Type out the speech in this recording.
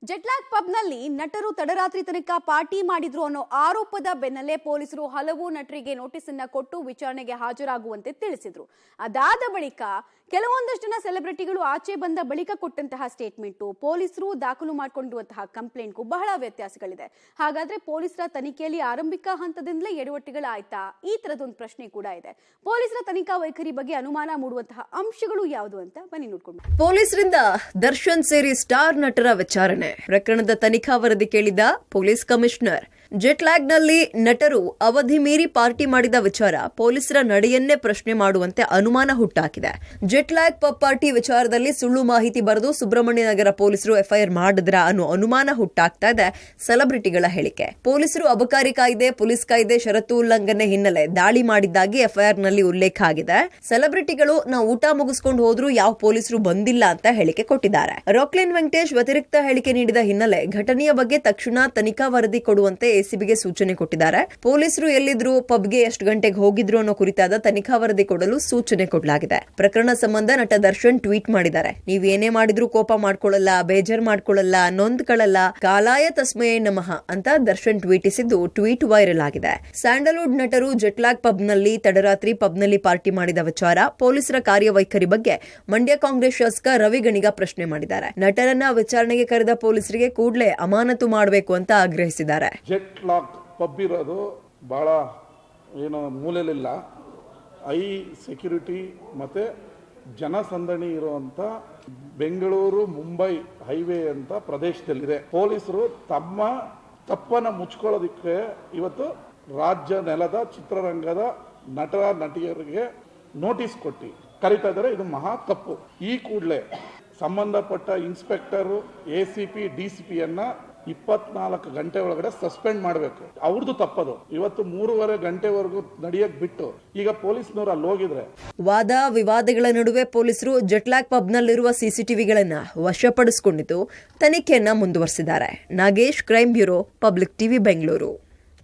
ಜೆಟ್ಲಾಗ್ ಪಬ್ನಲ್ಲಿ ನಟರು ತಡರಾತ್ರಿ ತನಕ ಪಾರ್ಟಿ ಮಾಡಿದ್ರು ಅನ್ನೋ ಆರೋಪದ ಬೆನ್ನಲ್ಲೇ ಪೊಲೀಸರು ಹಲವು ನಟರಿಗೆ ನೋಟಿಸ್ ಅನ್ನು ಕೊಟ್ಟು ವಿಚಾರಣೆಗೆ ಹಾಜರಾಗುವಂತೆ ತಿಳಿಸಿದ್ರು. ಅದಾದ ಬಳಿಕ ಕೆಲವೊಂದಷ್ಟು ಜನ ಸೆಲೆಬ್ರಿಟಿಗಳು ಆಚೆ ಬಂದ ಬಳಿಕ ಕೊಟ್ಟಂತಹ ಸ್ಟೇಟ್ಮೆಂಟ್, ಪೊಲೀಸರು ದಾಖಲು ಮಾಡಿಕೊಂಡಿರುವಂತಹ ಕಂಪ್ಲೇಂಟ್ಗೂ ಬಹಳ ವ್ಯತ್ಯಾಸಗಳಿದೆ. ಹಾಗಾದ್ರೆ ಪೊಲೀಸರ ತನಿಖೆಯಲ್ಲಿ ಆರಂಭಿಕ ಹಂತದಿಂದಲೇ ಎಡವಟ್ಟುಗಳಾಯ್ತಾ? ಈ ತರದೊಂದು ಪ್ರಶ್ನೆ ಕೂಡ ಇದೆ. ಪೊಲೀಸರ ತನಿಖಾ ವೈಖರಿ ಬಗ್ಗೆ ಅನುಮಾನ ಮೂಡುವಂತಹ ಅಂಶಗಳು ಯಾವುದು ಅಂತ ಬನ್ನಿ ನೋಡ್ಕೊಂಡು. ಪೊಲೀಸರಿಂದ ದರ್ಶನ್ ಸೇರಿ ಸ್ಟಾರ್ ನಟರ ವಿಚಾರಣೆ ಪ್ರಕರಣದ ತನಿಖಾ ವರದಿ ಕೇಳಿದ ಪೊಲೀಸ್ ಕಮಿಷನರ್. ಜೆಟ್ಲ್ಯಾಗ್ನಲ್ಲಿ ನಟರು ಅವಧಿ ಮೀರಿ ಪಾರ್ಟಿ ಮಾಡಿದ ವಿಚಾರ ಪೊಲೀಸರ ನಡೆಯನ್ನೇ ಪ್ರಶ್ನೆ ಮಾಡುವಂತೆ ಅನುಮಾನ ಹುಟ್ಟಾಕಿದೆ. ಜೆಟ್ಲ್ಯಾಗ್ ಪಬ್ ಪಾರ್ಟಿ ವಿಚಾರದಲ್ಲಿ ಸುಳ್ಳು ಮಾಹಿತಿ ಬರೆದು ಸುಬ್ರಹ್ಮಣ್ಯ ನಗರ ಪೊಲೀಸರು ಎಫ್ಐಆರ್ ಮಾಡಿದ್ರ ಅನ್ನೋ ಅನುಮಾನ ಹುಟ್ಟಾಗ್ತಾ ಇದೆ ಸೆಲೆಬ್ರಿಟಿಗಳ ಹೇಳಿಕೆ. ಪೊಲೀಸರು ಅಬಕಾರಿ ಕಾಯ್ದೆ, ಪೊಲೀಸ್ ಕಾಯ್ದೆ ಷರತ್ತು ಉಲ್ಲಂಘನೆ ಹಿನ್ನೆಲೆ ದಾಳಿ ಮಾಡಿದ್ದಾಗಿ ಎಫ್ಐಆರ್ನಲ್ಲಿ ಉಲ್ಲೇಖ ಆಗಿದೆ. ಸೆಲೆಬ್ರಿಟಿಗಳು ನಾವು ಊಟ ಮುಗಿಸ್ಕೊಂಡು ಹೋದ್ರೂ ಯಾವ ಪೊಲೀಸರು ಬಂದಿಲ್ಲ ಅಂತ ಹೇಳಿಕೆ ಕೊಟ್ಟಿದ್ದಾರೆ. ರಾಕ್ಲೈನ್ ವೆಂಕಟೇಶ್ ವ್ಯತಿರಿಕ್ತ ಹೇಳಿಕೆ ನೀಡಿದ ಹಿನ್ನೆಲೆ ಘಟನೆಯ ಬಗ್ಗೆ ತಕ್ಷಣ ತನಿಖಾ ವರದಿ ಕೊಡುವಂತೆ ಎಸಿಬಿಗೆ ಸೂಚನೆ ಕೊಟ್ಟಿದ್ದಾರೆ. ಪೊಲೀಸರು ಎಲ್ಲಿದ್ರು, ಪಬ್ಗೆ ಎಷ್ಟು ಗಂಟೆಗೆ ಹೋಗಿದ್ರು ಅನ್ನೋ ಕುರಿತಾದ ತನಿಖಾ ವರದಿ ಕೊಡಲು ಸೂಚನೆ ಕೊಡಲಾಗಿದೆ. ಪ್ರಕರಣ ಸಂಬಂಧ ನಟ ದರ್ಶನ್ ಟ್ವೀಟ್ ಮಾಡಿದ್ದಾರೆ. ನೀವೇನೇ ಮಾಡಿದ್ರು ಕೋಪ ಮಾಡ್ಕೊಳ್ಳಲ್ಲ, ಬೇಜಾರ್ ಮಾಡ್ಕೊಳ್ಳಲ್ಲ, ನೊಂದ್ಕೊಳ್ಳಲ್ಲ, ಕಾಲಾಯ ತಸ್ಮೈ ನಮಃ ಅಂತ ದರ್ಶನ್ ಟ್ವೀಟಿಸಿದ್ದು ಟ್ವೀಟ್ ವೈರಲ್ ಆಗಿದೆ. ಸ್ಯಾಂಡಲ್ವುಡ್ ನಟರು ಜೆಟ್ಲಾಗ್ ಪಬ್ನಲ್ಲಿ ತಡರಾತ್ರಿ ಪಬ್ನಲ್ಲಿ ಪಾರ್ಟಿ ಮಾಡಿದ ವಿಚಾರ, ಪೊಲೀಸರ ಕಾರ್ಯವೈಖರಿ ಬಗ್ಗೆ ಮಂಡ್ಯ ಕಾಂಗ್ರೆಸ್ ಶಾಸಕ ರವಿ ಗಣಿಗ ಪ್ರಶ್ನೆ ಮಾಡಿದ್ದಾರೆ. ನಟರನ್ನ ವಿಚಾರಣೆಗೆ ಕರೆದ ಪೊಲೀಸರಿಗೆ ಕೂಡಲೇ ಅಮಾನತು ಮಾಡಬೇಕು ಅಂತ ಆಗ್ರಹಿಸಿದ್ದಾರೆ. ಜೆಟ್ಲಾಗ್ ಪಬ್ ಇರೋದು ಭಾಳ ಏನು ಮೂಲೆಯಲ್ಲಿಲ್ಲ, ಹೈ ಸೆಕ್ಯೂರಿಟಿ ಮತ್ತು ಜನಸಂದಣಿ ಇರುವಂಥ ಬೆಂಗಳೂರು ಮುಂಬೈ ಹೈವೇ ಅಂತ ಪ್ರದೇಶದಲ್ಲಿದೆ. ಪೊಲೀಸರು ತಮ್ಮ ತಪ್ಪನ್ನು ಮುಚ್ಕೊಳ್ಳೋದಕ್ಕೆ ಇವತ್ತು ರಾಜ್ಯ ನೆಲದ ಚಿತ್ರರಂಗದ ನಟ ನಟಿಯರಿಗೆ ನೋಟಿಸ್ ಕೊಟ್ಟು ಕರೀತಾ ಇದ್ದಾರೆ. ಇದು ಮಹಾ ತಪ್ಪು. ಈ ಕೂಡಲೇ ಸಂಬಂಧಪಟ್ಟ ಇನ್ಸ್ಪೆಕ್ಟರು, ACP, DCPಯನ್ನ 24 ಗಂಟೆ ಒಳಗಡೆ ಸಸ್ಪೆಂಡ್ ಮಾಡಬೇಕು. ಅವ್ರದ್ದು ತಪ್ಪದು. ಇವತ್ತು 3:30 ಗಂಟೆವರೆಗೂ ನಡೆಯಕ್ ಬಿಟ್ಟು ಈಗ ಪೊಲೀಸ್ನವ್ರು ಅಲ್ಲಿ ಹೋಗಿದ್ರೆ. ವಾದ ವಿವಾದಗಳ ನಡುವೆ ಪೊಲೀಸರು ಜೆಟ್ಲಾಗ್ ಪಬ್ನಲ್ಲಿರುವ ಸಿಸಿಟಿವಿಗಳನ್ನ ವಶಪಡಿಸಿಕೊಂಡಿದ್ದು ತನಿಖೆಯನ್ನ ಮುಂದುವರೆಸಿದ್ದಾರೆ. Nagesh, crime bureau, public TV, Bengaluru.